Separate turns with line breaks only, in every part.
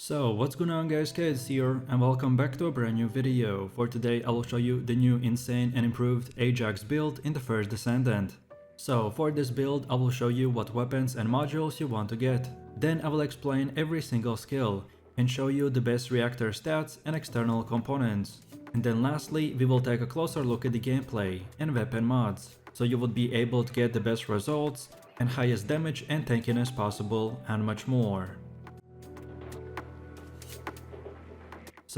So what's going on guys, Kids here and welcome back to a brand new video. For today I will show you the new insane and improved Ajax build in the first Descendant. So for this build I will show you what weapons and modules you want to get. Then I will explain every single skill and show you the best reactor stats and external components. And then lastly we will take a closer look at the gameplay and weapon mods, so you would be able to get the best results and highest damage and tankiness possible and much more.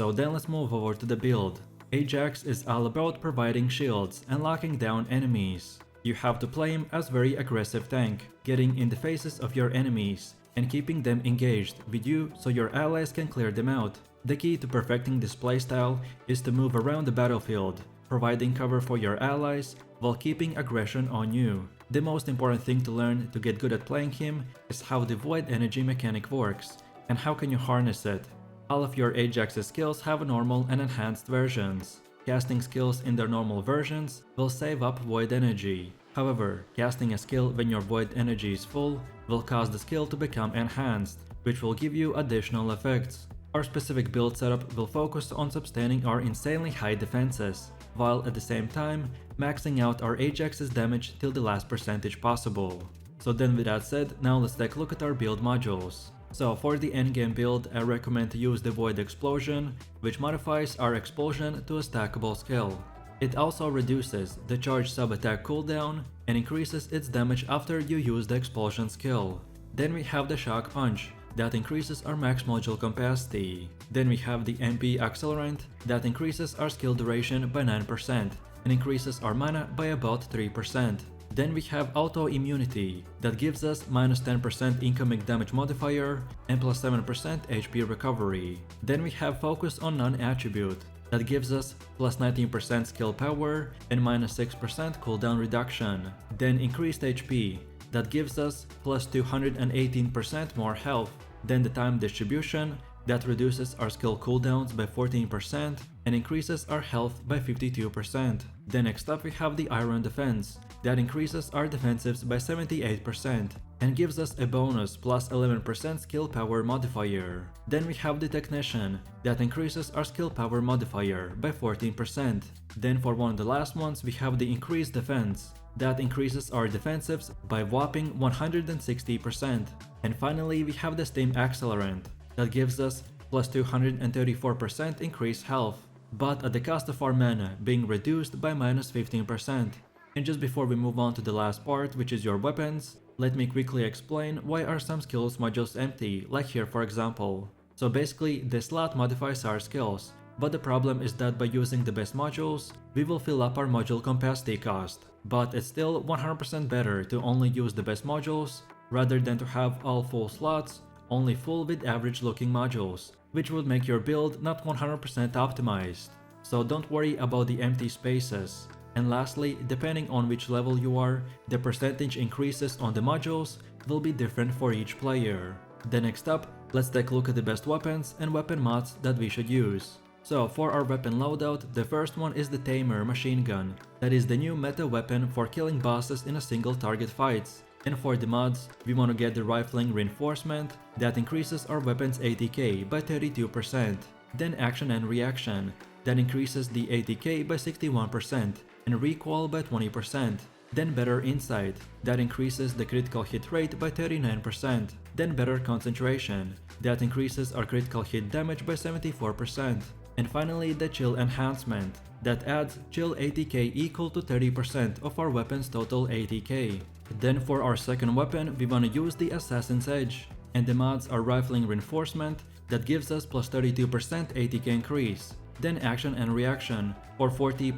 So then let's move over to the build. Ajax is all about providing shields and locking down enemies. You have to play him as very aggressive tank, getting in the faces of your enemies and keeping them engaged with you so your allies can clear them out. The key to perfecting this playstyle is to move around the battlefield, providing cover for your allies while keeping aggression on you. The most important thing to learn to get good at playing him is how the void energy mechanic works and how can you harness it. All of your Ajax's skills have normal and enhanced versions. Casting skills in their normal versions will save up void energy. However, casting a skill when your void energy is full will cause the skill to become enhanced, which will give you additional effects. Our specific build setup will focus on sustaining our insanely high defenses, while at the same time maxing out our Ajax's damage till the last percentage possible. So then with that said, now let's take a look at our build modules. So for the endgame build, I recommend to use the Void Explosion, which modifies our explosion to a stackable skill. It also reduces the charge sub-attack cooldown and increases its damage after you use the explosion skill. Then we have the Shock Punch, that increases our max module capacity. Then we have the MP Accelerant, that increases our skill duration by 9% and increases our mana by about 3%. Then we have Auto Immunity, that gives us minus 10% incoming damage modifier and plus 7% HP recovery. Then we have Focus on Non-Attribute, that gives us plus 19% skill power and minus 6% cooldown reduction. Then Increased HP, that gives us plus 218% more health. Then the Time Distribution, that reduces our skill cooldowns by 14% and increases our health by 52%. Then next up we have the Iron Defense, that increases our defensives by 78% and gives us a bonus plus 11% skill power modifier. Then we have the Technician, that increases our skill power modifier by 14%. Then for one of the last ones we have the Increased Defense, that increases our defensives by whopping 160%. And finally we have the Steam Accelerant, that gives us plus 234% increased health, but at the cost of our mana being reduced by minus 15%. And just before we move on to the last part, which is your weapons, let me quickly explain why are some skills modules empty, like here for example. So basically, the slot modifies our skills, but the problem is that by using the best modules, we will fill up our module capacity cost. But it's still 100% better to only use the best modules, rather than to have all full slots, only full with average looking modules, which would make your build not 100% optimized. So don't worry about the empty spaces. And lastly, depending on which level you are, the percentage increases on the modules will be different for each player. Then next up, let's take a look at the best weapons and weapon mods that we should use. So for our weapon loadout, the first one is the Tamer machine gun, that is the new meta weapon for killing bosses in a single target fights. And for the mods, we want to get the Rifling Reinforcement, that increases our weapon's ATK by 32%. Then Action and Reaction, that increases the ATK by 61% and recoil by 20%. Then Better Insight, that increases the critical hit rate by 39%. Then Better Concentration, that increases our critical hit damage by 74%. And finally the Chill Enhancement, that adds chill ATK equal to 30% of our weapon's total ATK. Then for our second weapon, we want to use the Assassin's Edge, and the mods are Rifling Reinforcement, that gives us plus 32% ATK increase. Then Action and Reaction for 40%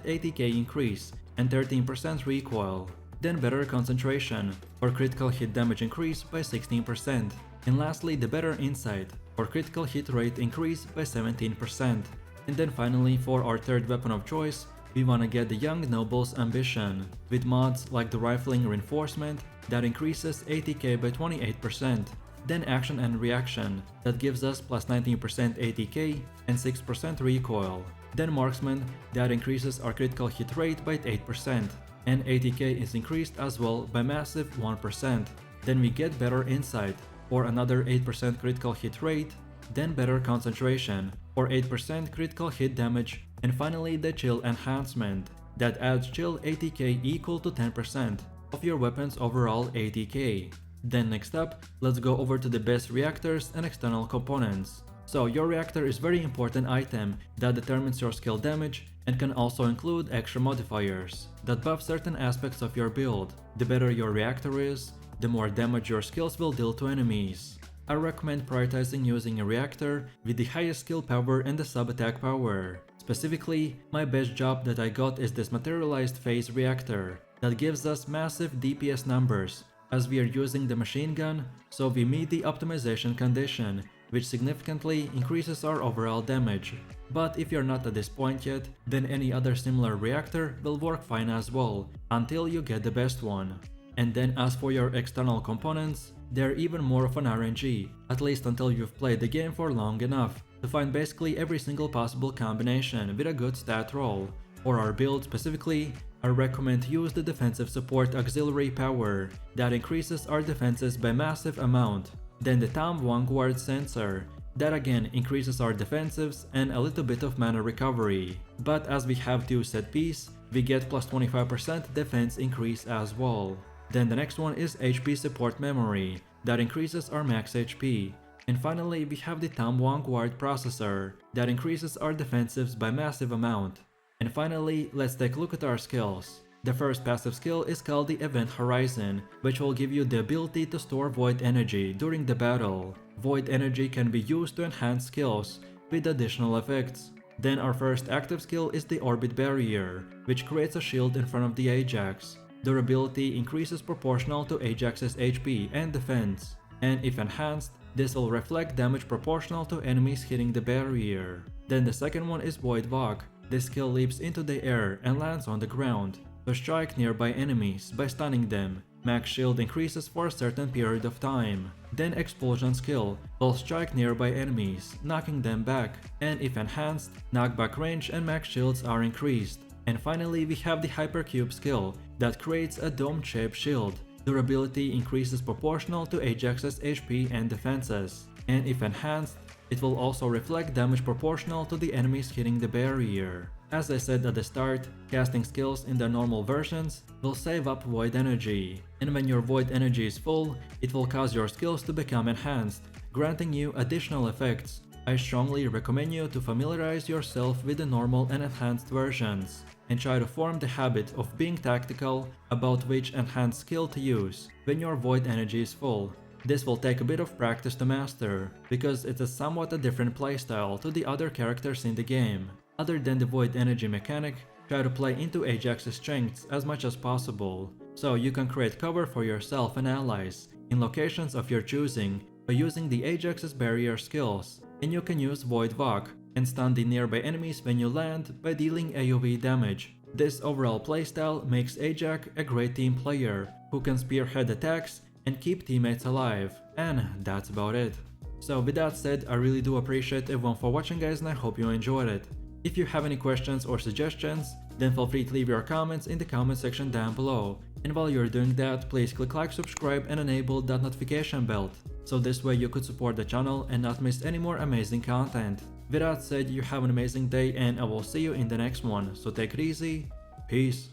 ATK increase and 13% recoil. Then Better Concentration for critical hit damage increase by 16%. And lastly the Better Insight for critical hit rate increase by 17%. And then finally for our third weapon of choice, we wanna get the Young Noble's Ambition, with mods like the Rifling Reinforcement that increases ATK by 28%. Then Action and Reaction, that gives us plus 19% ATK and 6% recoil. Then Marksman, that increases our critical hit rate by 8%, and ATK is increased as well by massive 1%. Then we get Better Insight for another 8% critical hit rate, then better concentration for 8% critical hit damage, and finally the chill enhancement that adds chill 80k equal to 10% of your weapon's overall 80k. Then next up, let's go over to the best reactors and external components. So your reactor is very important item that determines your skill damage and can also include extra modifiers that buff certain aspects of your build. The better your reactor is, the more damage your skills will deal to enemies. I recommend prioritizing using a reactor with the highest skill power and the sub-attack power. Specifically, my best job that I got is this materialized phase reactor that gives us massive DPS numbers as we are using the machine gun, so we meet the optimization condition, which significantly increases our overall damage. But if you're not at this point yet, then any other similar reactor will work fine as well, until you get the best one. And then as for your external components, they're even more of an RNG, at least until you've played the game for long enough to find basically every single possible combination with a good stat roll. For our build specifically, I recommend use the defensive support auxiliary power that increases our defenses by massive amount. Then the Tom Vanguard sensor that again increases our defensives and a little bit of mana recovery. But as we have two set piece, we get plus 25% defense increase as well. Then the next one is HP support memory that increases our max HP. And finally we have the Tom Vanguard processor that increases our defensives by massive amount. And finally, let's take a look at our skills. The first passive skill is called the Event Horizon, which will give you the ability to store Void Energy during the battle. Void Energy can be used to enhance skills with additional effects. Then our first active skill is the Orbit Barrier, which creates a shield in front of the Ajax. Durability increases proportional to Ajax's HP and defense, and if enhanced, this will reflect damage proportional to enemies hitting the barrier. Then the second one is Void Walk. This skill leaps into the air and lands on the ground to strike nearby enemies by stunning them. Max shield increases for a certain period of time. Then Explosion skill will strike nearby enemies, knocking them back, and if enhanced, knockback range and max shields are increased. And finally we have the Hypercube skill that creates a dome-shaped shield. Durability increases proportional to Ajax's HP and defenses, and if enhanced, it will also reflect damage proportional to the enemies hitting the barrier. As I said at the start, casting skills in the normal versions will save up Void Energy, and when your Void Energy is full, it will cause your skills to become enhanced, granting you additional effects. I strongly recommend you to familiarize yourself with the normal and enhanced versions, and try to form the habit of being tactical about which enhanced skill to use when your Void Energy is full. This will take a bit of practice to master, because it's a somewhat a different playstyle to the other characters in the game. Other than the Void Energy mechanic, try to play into Ajax's strengths as much as possible, so you can create cover for yourself and allies in locations of your choosing by using the Ajax's barrier skills, and you can use Void Walk and stun the nearby enemies when you land by dealing AoE damage. This overall playstyle makes Ajax a great team player who can spearhead attacks and keep teammates alive, and that's about it. So with that said, I really do appreciate everyone for watching guys, and I hope you enjoyed it. If you have any questions or suggestions, then feel free to leave your comments in the comment section down below. And while you're doing that, please click like, subscribe and enable that notification bell, so this way you could support the channel and not miss any more amazing content. With that said, you have an amazing day and I will see you in the next one, so take it easy, peace.